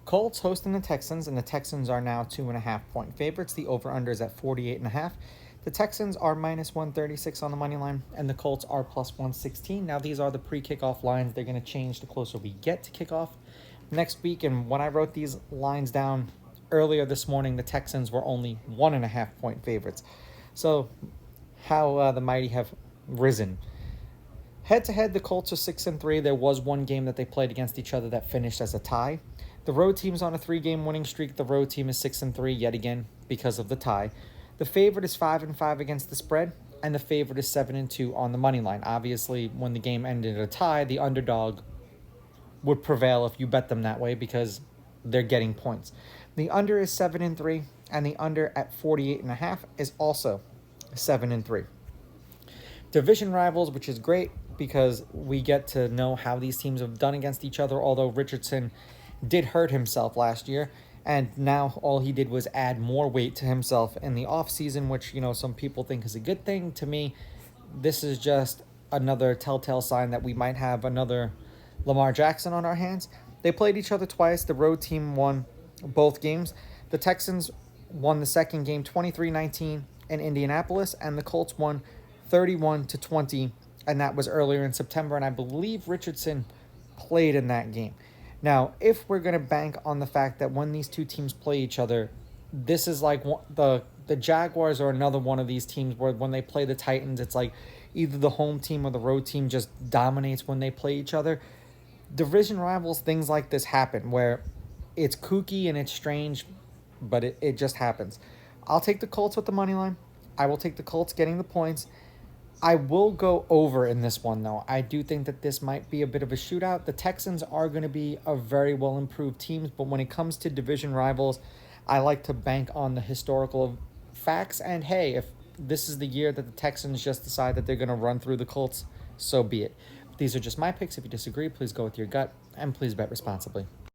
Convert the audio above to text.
Colts hosting the Texans, and the Texans are now 2.5-point favorites. The over-under is at 48.5. The Texans are minus 136 on the money line, and the Colts are plus 116. Now, these are the pre-kickoff lines. They're going to change the closer we get to kickoff next week. And when I wrote these lines down earlier this morning, the Texans were only 1.5-point favorites. So, how the mighty have risen. Head-to-head, the Colts are 6-3. There was one game that they played against each other that finished as a tie. The road team's on a 3-game winning streak. The road team is 6-3 yet again because of the tie. The favorite is 5-5 against the spread, and the favorite is 7-2 on the money line. Obviously, when the game ended a tie, the underdog would prevail if you bet them that way because they're getting points. The under is 7-3, and the under at 48.5 is also 7-3. Division rivals, which is great because we get to know how these teams have done against each other, although Richardson did hurt himself last year, and now all he did was add more weight to himself in the offseason, which, some people think is a good thing. To me, this is just another telltale sign that we might have another Lamar Jackson on our hands. They played each other twice. The road team won both games. The Texans won the second game 23-19 in Indianapolis, and the Colts won 31-20, and that was earlier in September, and I believe Richardson played in that game. Now, if we're going to bank on the fact that when these two teams play each other, this is like the Jaguars are another one of these teams where when they play the Titans, it's like either the home team or the road team just dominates when they play each other. Division rivals, things like this happen where it's kooky and it's strange, but it just happens. I'll take the Colts with the money line. I will take the Colts getting the points. I will go over in this one, though. I do think that this might be a bit of a shootout. The Texans are going to be a very well-improved team, but when it comes to division rivals, I like to bank on the historical facts. And, hey, if this is the year that the Texans just decide that they're going to run through the Colts, so be it. These are just my picks. If you disagree, please go with your gut, and please bet responsibly.